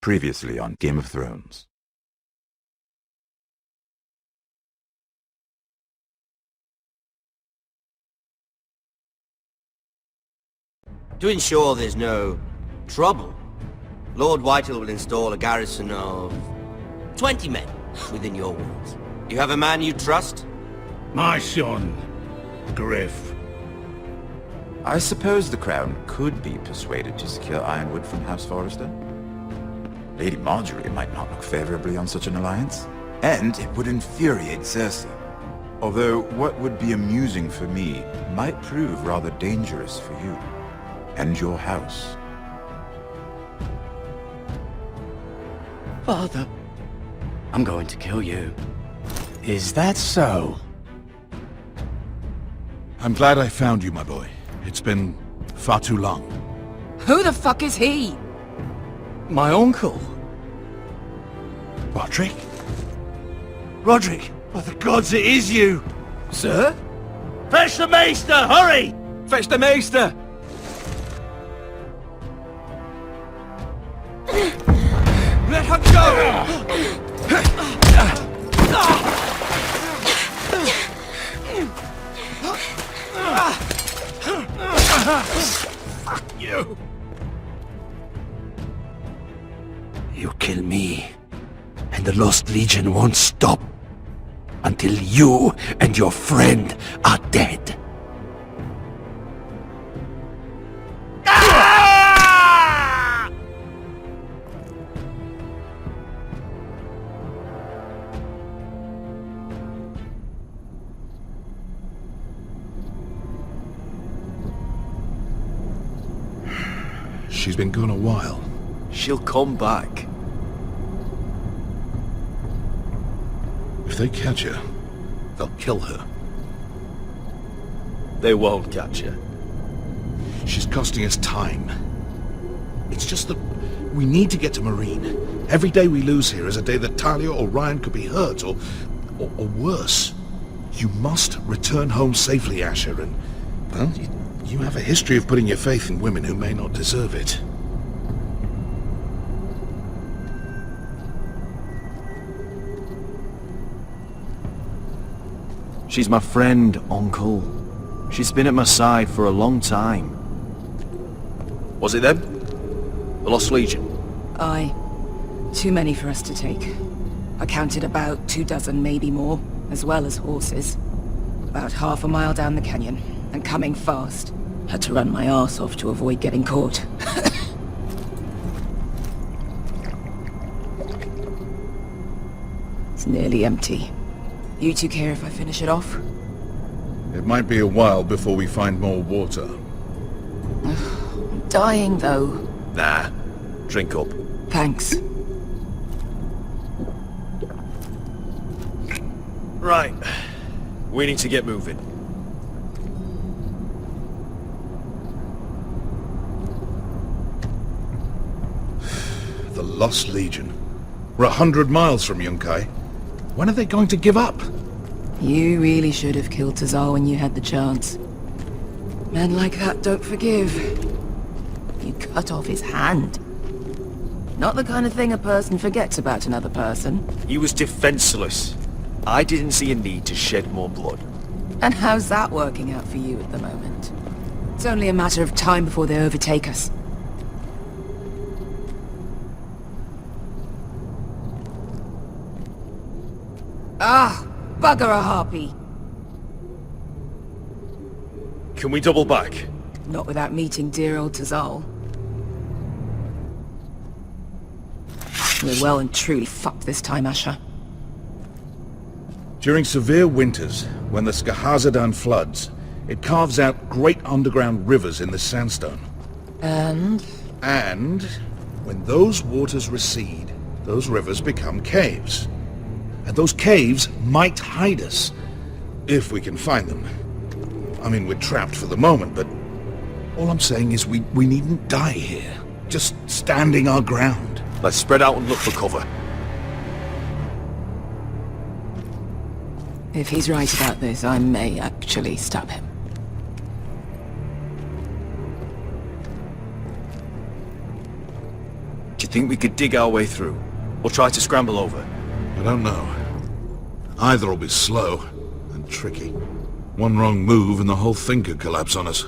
Previously on Game of Thrones. To ensure there's no trouble, Lord Whitehill will install a garrison of 20 men within your walls. You have a man you trust? My son, Griff. I suppose the Crown could be persuaded to secure Ironwood from House Forrester. Lady Marjorie might not look favorably on such an alliance, and it would infuriate Cersei. Although what would be amusing for me might prove rather dangerous for you and your house. Father, I'm going to kill you. Is that so? I'm glad I found you, my boy. It's been far too long. Who the fuck is he? My uncle. Roderick? Roderick! By the gods, it is you! Sir? Fetch the maester, hurry! Fetch the maester! Let her go! Fuck you! You kill me, and the Lost Legion won't stop until you and your friend are dead. She's been gone a while. She'll come back. If they catch her, they'll kill her. They won't catch her. She's costing us time. It's just that we need to get to Marine. Every day we lose here is a day that Talia or Ryan could be hurt, or worse. You must return home safely, Asher, and, well, you have a history of putting your faith in women who may not deserve it. She's my friend, Uncle. She's been at my side for a long time. Was it them? The Lost Legion? Aye. Too many for us to take. I counted about 24, maybe more, as well as horses. About half a mile down the canyon, and coming fast. Had to run my arse off to avoid getting caught. It's nearly empty. You two care if I finish it off? It might be a while before we find more water. I'm dying, though. Nah. Drink up. Thanks. Right. We need to get moving. The Lost Legion. We're 100 miles from Yunkai. When are they going to give up? You really should have killed Tazal when you had the chance. Men like that don't forgive. You cut off his hand. Not the kind of thing a person forgets about another person. He was defenseless. I didn't see a need to shed more blood. And how's that working out for you at the moment? It's only a matter of time before they overtake us. Ah, bugger a harpy. Can we double back? Not without meeting dear old Tazal. We're well and truly fucked this time, Asher. During severe winters, when the Skahazadan floods, it carves out great underground rivers in the sandstone. And And when those waters recede, those rivers become caves. And those caves might hide us, if we can find them. I mean, we're trapped for the moment, but all I'm saying is we needn't die here. Just standing our ground. Let's spread out and look for cover. if he's right about this, I may actually stop him. Do you you think we could dig our way through? Or try to scramble over? I don't know. Either will be slow and tricky. One wrong move and the whole thing could collapse on us.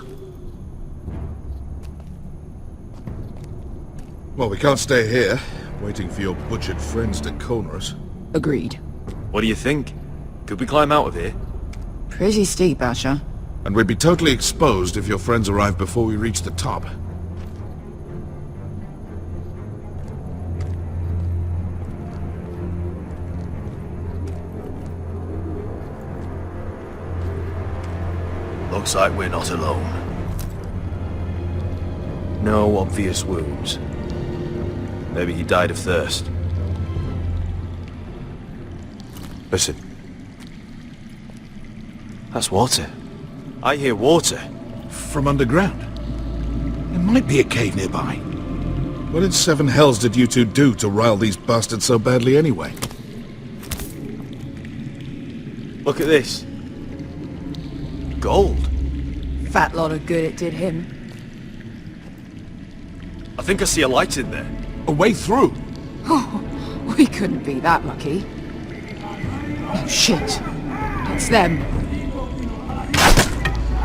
Well, we can't stay here, waiting for your butchered friends to corner us. Agreed. What do you think? Could we climb out of here? Pretty steep, Asher. And we'd be totally exposed if your friends arrived before we reached the top. Looks like we're not alone. No obvious wounds. Maybe he died of thirst. Listen. That's water. I hear water. From underground. There might be a cave nearby. What in seven hells did you two do to rile these bastards so badly anyway? Look at this. Gold. Fat lot of good it did him. I think I see a light in there. A way through! Oh, we couldn't be that lucky. Oh shit. It's them.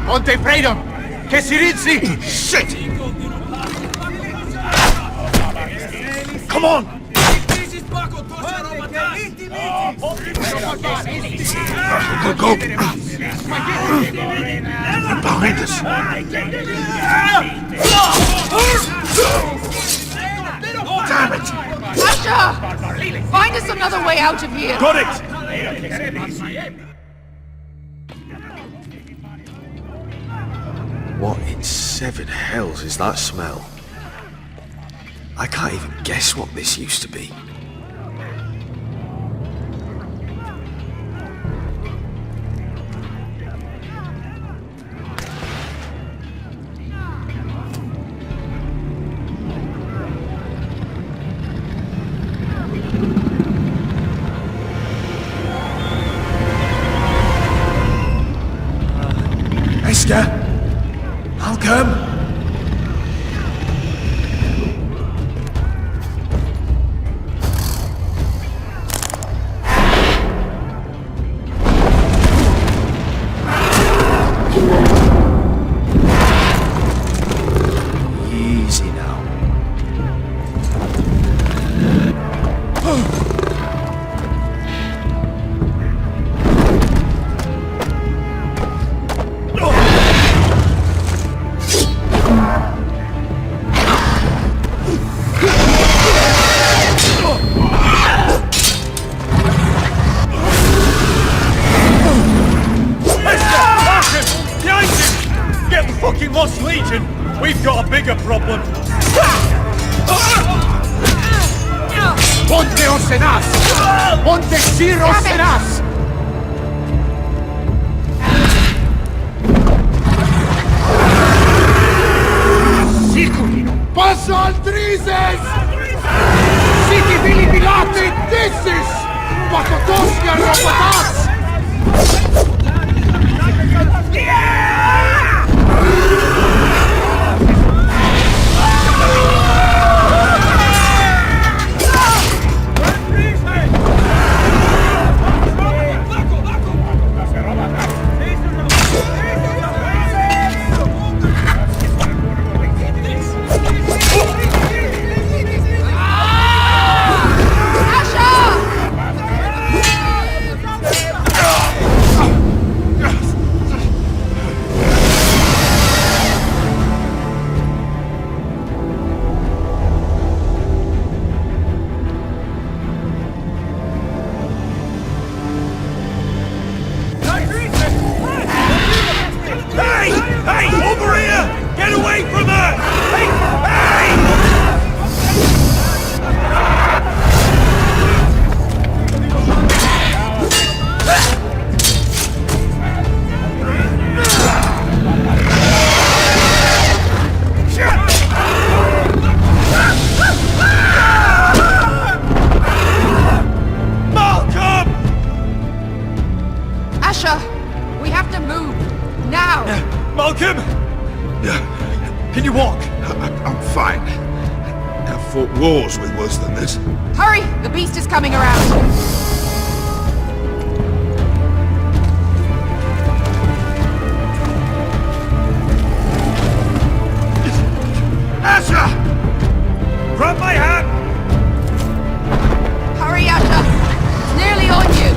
Monte Freedom! Che si rizzi! Shit! Come on! Go! They're behind us! Damn it! Asher! Find us another way out of here! Got it! What in seven hells is that smell? I can't even guess what this used to be. Beskha, I'll come. Easy now. Lost Legion, we've got a bigger problem. Ponte Orsenas! Ponte Sir Orsenas! Sicurino! Passo al Trises! Siti Vili Pilate Dissis! Pacotoski al Robotas! Malcolm! Can you walk? I'm fine. I've fought wars with worse than this. Hurry! The beast is coming around! Asher! Grab my hand! Hurry, Asher! It's nearly on you!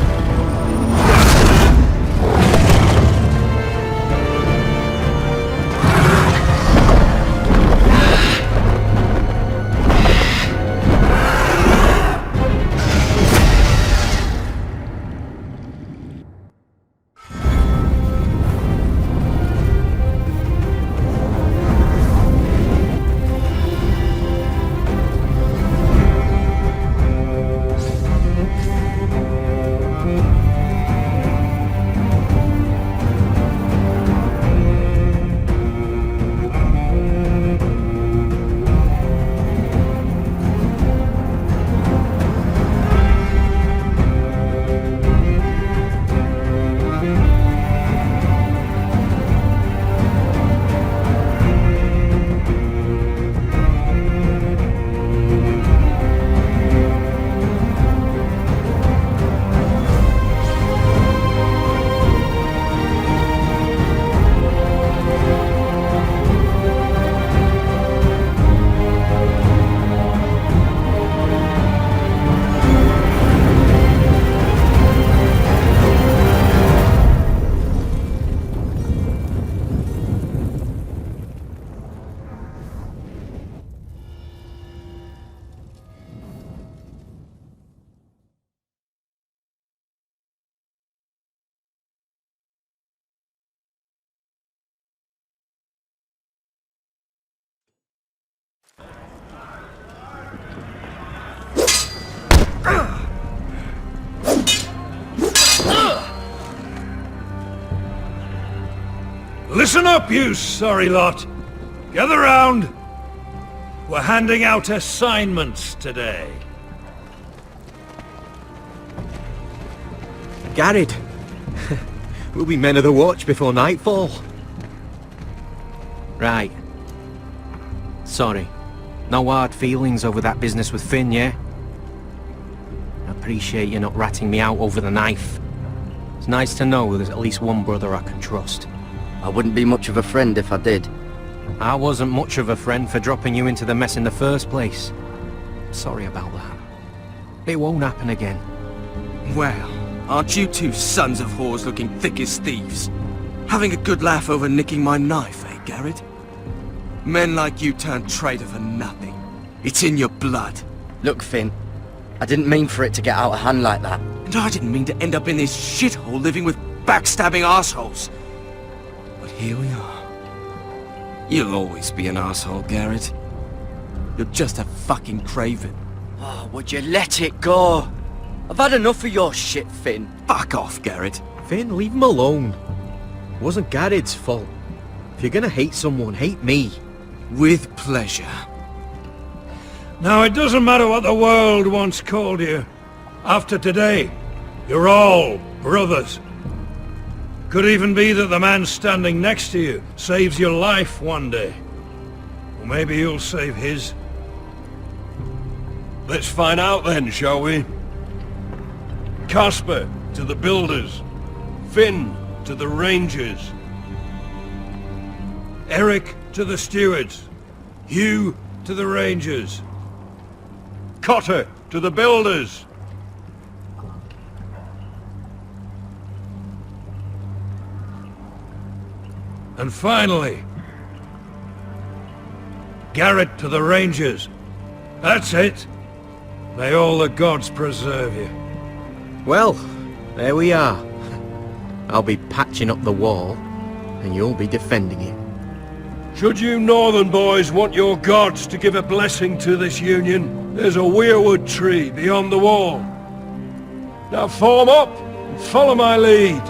Listen up, you sorry lot. Gather round. We're handing out assignments today. Gared. We'll be men of the watch before nightfall. Right. Sorry. No hard feelings over that business with Finn, yeah? I appreciate you not ratting me out over the knife. It's nice to know there's at least one brother I can trust. I wouldn't be much of a friend if I did. I wasn't much of a friend for dropping you into the mess in the first place. Sorry about that. It won't happen again. Well, aren't you two sons of whores looking thick as thieves? Having a good laugh over nicking my knife, eh, Gared? Men like you turn traitor for nothing. It's in your blood. Look, Finn, I didn't mean for it to get out of hand like that. And I didn't mean to end up in this shithole living with backstabbing assholes. But here we are. You'll always be an asshole, Gared. You're just a fucking craven. Oh, would you let it go? I've had enough of your shit, Finn. Fuck off, Gared. Finn, leave him alone. It wasn't Gared's fault. If you're gonna hate someone, hate me. With pleasure. Now, it doesn't matter what the world once called you. After today, you're all brothers. Could even be that the man standing next to you saves your life one day. Or maybe you'll save his. Let's find out then, shall we? Casper to the builders. Finn to the rangers. Eric to the stewards. Hugh to the rangers. Cotter to the builders. And finally, Gared to the rangers. That's it. May all the gods preserve you. Well, there we are. I'll be patching up the wall, and you'll be defending it. Should you northern boys want your gods to give a blessing to this union, there's a weirwood tree beyond the wall. Now form up and follow my lead.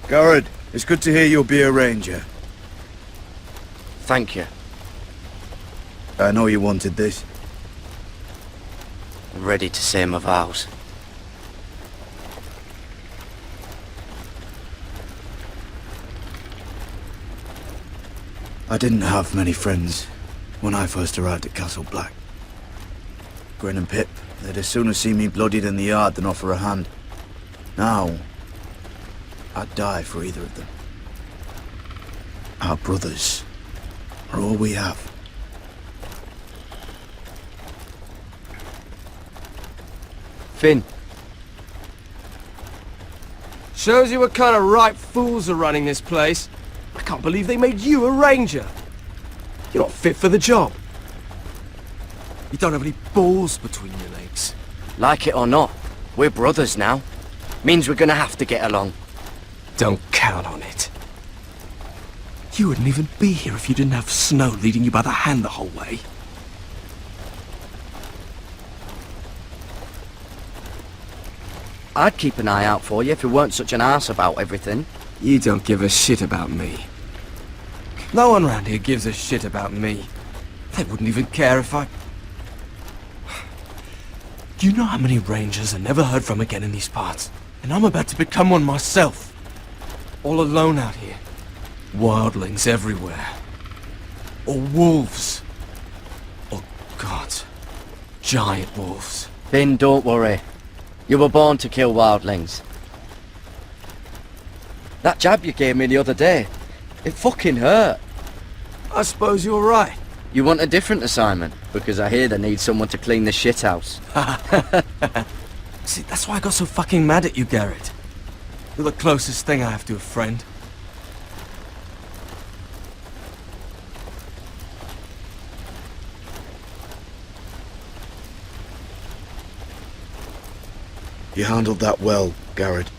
Gared, it's good to hear you'll be a ranger. Thank you. I know you wanted this. I'm ready to say my vows. I didn't have many friends when I first arrived at Castle Black. Grin and Pip, they'd as soon have seen me bloodied in the yard than offer a hand. Now, I'd die for either of them. Our brothers are all we have. Finn. Shows you what kind of ripe fools are running this place. I can't believe they made you a ranger. You're not fit for the job. You don't have any balls between your legs. Like it or not, we're brothers now. Means we're gonna have to get along. Don't count on it. You wouldn't even be here if you didn't have Snow leading you by the hand the whole way. I'd keep an eye out for you if you weren't such an arse about everything. You don't give a shit about me. No one around here gives a shit about me. They wouldn't even care if I... Do you know how many rangers are never heard from again in these parts? And I'm about to become one myself. All alone out here. Wildlings everywhere. Or wolves. Oh God. Giant wolves. Finn, don't worry. You were born to kill wildlings. That jab you gave me the other day, it fucking hurt. I suppose you're right. You want a different assignment? Because I hear they need someone to clean the shithouse. See, that's why I got so fucking mad at you, Gared. You're the closest thing I have to a friend. You handled that well, Gared.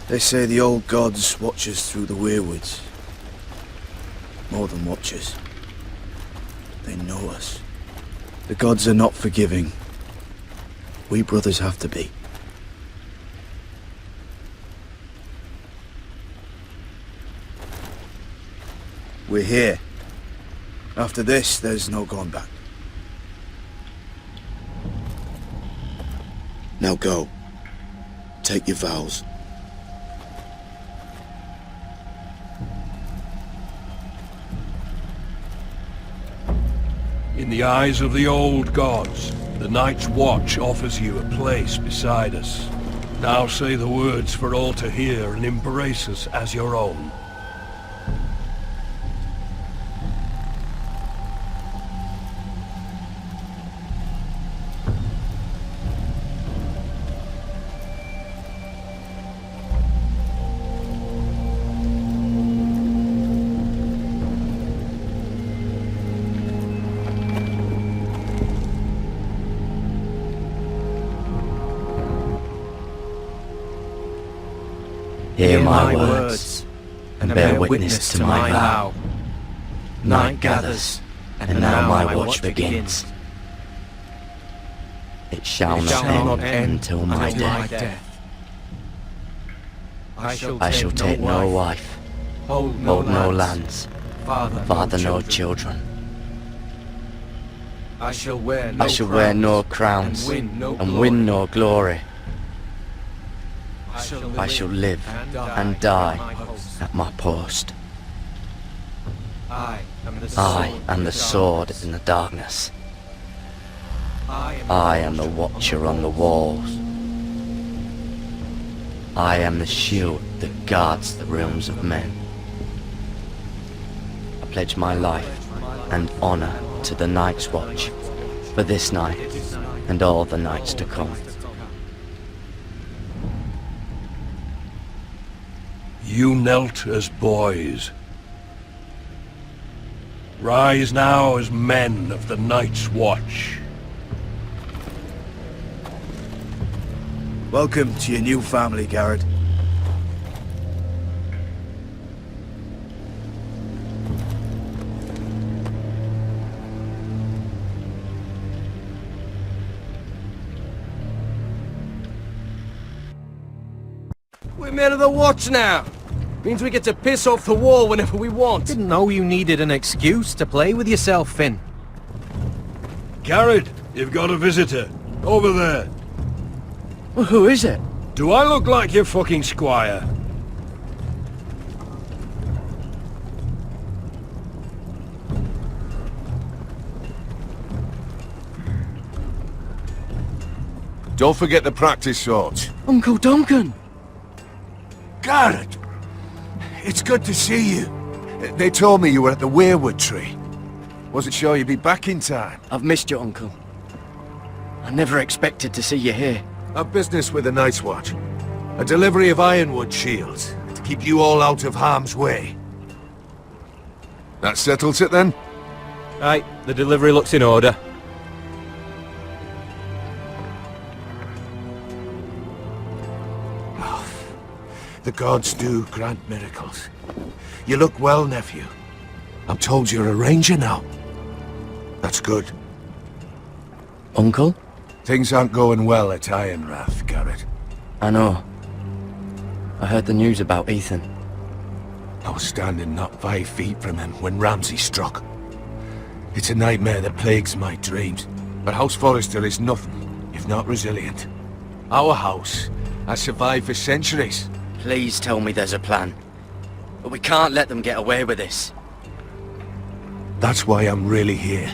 They say the old gods watch us through the weirwoods. More than watch us. They know us. The gods are not forgiving. We brothers have to be. We're here. After this, there's no going back. Now go. Take your vows. In the eyes of the old gods, the Night's Watch offers you a place beside us. Now say the words for all to hear and embrace us as your own. Hear my words, and bear witness to my vow. Night gathers, and now my watch begins. It shall not end until my death. I shall take no wife, hold no lands, father no children. I shall wear no crowns, and win no glory. I shall live and die at my post. I am the sword in the darkness. I am the watcher on the walls. I am the shield that guards the realms of men. I pledge my life and honor to the Night's Watch for this night and all the nights to come. You knelt as boys. Rise now as men of the Night's Watch. Welcome to your new family, Gared. We're men of the watch now. Means we get to piss off the wall whenever we want. Didn't know you needed an excuse to play with yourself, Finn. Gared, you've got a visitor. Over there. Well, who is it? Do I look like your fucking squire? Don't forget the practice swords. Uncle Duncan! Gared! It's good to see you. They told me you were at the weirwood tree. Wasn't sure you'd be back in time. I've missed you, Uncle. I never expected to see you here. A business with the Night's Watch. A delivery of ironwood shields to keep you all out of harm's way. That settles it then? Right, the delivery looks in order. The gods do grant miracles. You look well, nephew. I'm told you're a ranger now. That's good. Uncle? Things aren't going well at Ironrath, Gared. I know. I heard the news about Ethan. I was standing not 5 feet from him when Ramsay struck. It's a nightmare that plagues my dreams, but House Forrester is nothing if not resilient. Our house has survived for centuries. Please tell me there's a plan. But we can't let them get away with this. That's why I'm really here.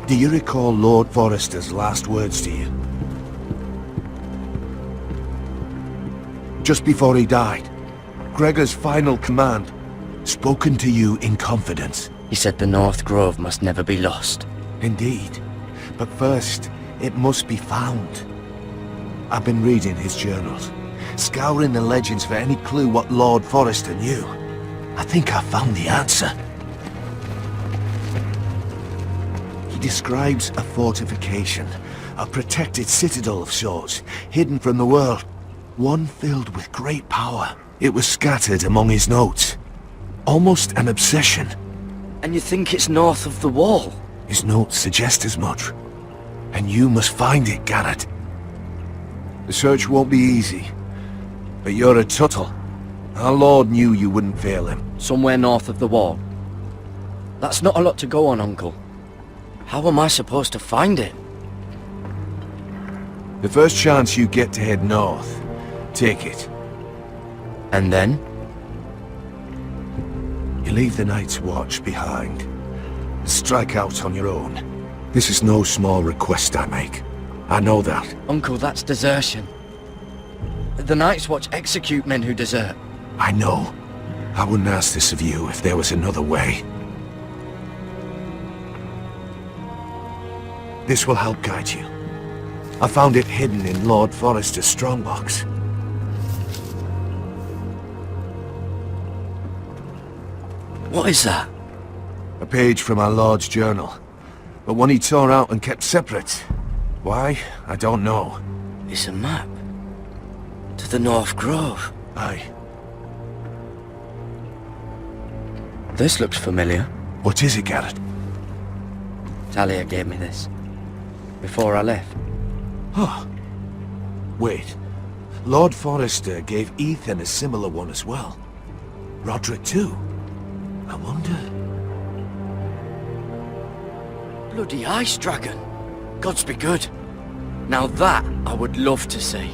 Do you recall Lord Forrester's last words to you? Just before he died, Gregor's final command, spoken to you in confidence. He said the North Grove must never be lost. Indeed. But first, it must be found. I've been reading his journals, scouring the legends for any clue what Lord Forrester knew. I think I found the answer. He describes a fortification, a protected citadel of sorts, hidden from the world, one filled with great power. It was scattered among his notes, almost an obsession. And you think it's north of the wall? His notes suggest as much, and you must find it, Gared. The search won't be easy, but you're a tuttle. Our Lord knew you wouldn't fail him. Somewhere north of the wall. That's not a lot to go on, Uncle. How am I supposed to find it? The first chance you get to head north, take it. And then? You leave the Night's Watch behind. Strike out on your own. This is no small request I make. I know that. Uncle, that's desertion. The Night's Watch execute men who desert. I know. I wouldn't ask this of you if there was another way. This will help guide you. I found it hidden in Lord Forrester's strongbox. What is that? A page from our Lord's journal, but one he tore out and kept separate. Why? I don't know. It's a map. To the North Grove. Aye. This looks familiar. What is it, Gared? Talia gave me this. Before I left. Huh. Wait. Lord Forrester gave Ethan a similar one as well. Roderick too. I wonder... Bloody ice dragon. Gods be good. Now that I would love to see.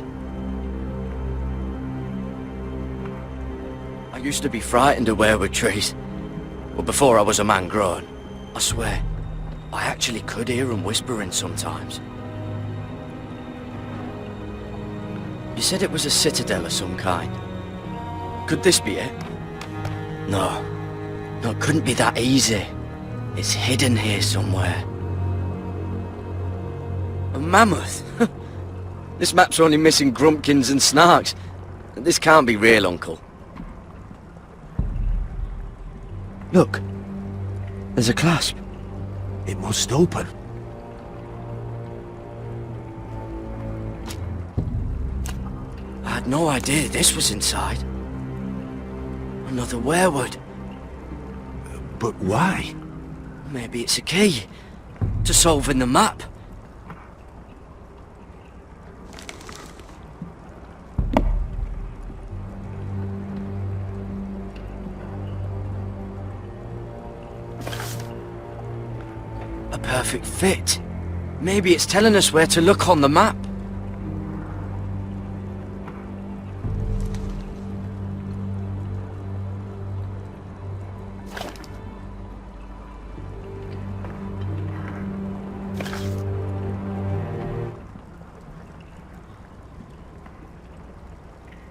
I used to be frightened of weirwood trees. But before I was a man grown, I swear, I actually could hear them whispering sometimes. You said it was a citadel of some kind. Could this be it? No. No, it couldn't be that easy. It's hidden here somewhere. A mammoth? This map's only missing grumpkins and snarks. This can't be real, Uncle. Look. There's a clasp. It must open. I had no idea this was inside. Another weirwood. But why? Maybe it's a key to solving the map. perfect fit. Maybe it's telling us where to look on the map.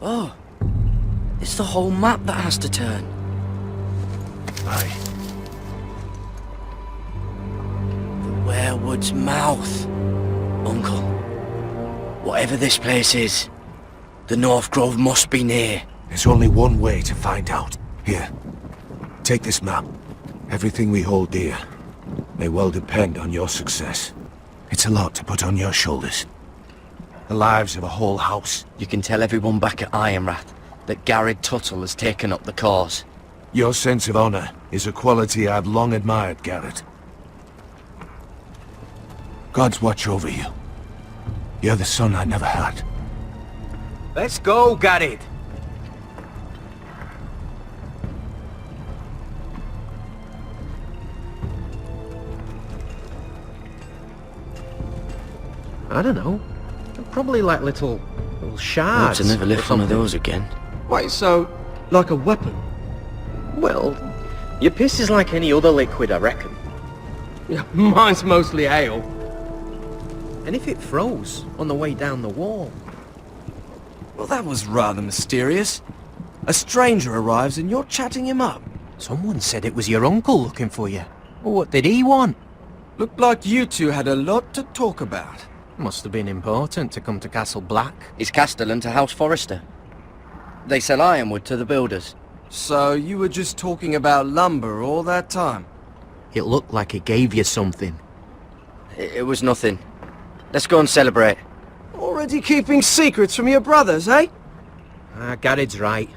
Oh, it's the whole map that has to turn. Aye. The Werewood's mouth. Uncle, whatever this place is, the North Grove must be near. There's only one way to find out. Here, take this map. Everything we hold dear may well depend on your success. It's a lot to put on your shoulders. The lives of a whole house. You can tell everyone back at Ironrath that Gared Tuttle has taken up the cause. Your sense of honor is a quality I've long admired, Gared. God's watch over you. You're the son I never had. Let's go, Gared. I don't know. Probably like little shards. To never lift one of those again. Wait, so, like a weapon? Well, your piss is like any other liquid, I reckon. Yeah, mine's mostly ale. And if it froze on the way down the wall? Well, that was rather mysterious. A stranger arrives and you're chatting him up. Someone said it was your uncle looking for you. What did he want? Looked like you two had a lot to talk about. Must have been important to come to Castle Black. It's Castellan to House Forrester. They sell ironwood to the builders. So you were just talking about lumber all that time? It looked like it gave you something. It was nothing. Let's go and celebrate. Already keeping secrets from your brothers, eh? Gared's right.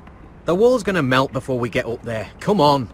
The wall's gonna melt before we get up there. Come on.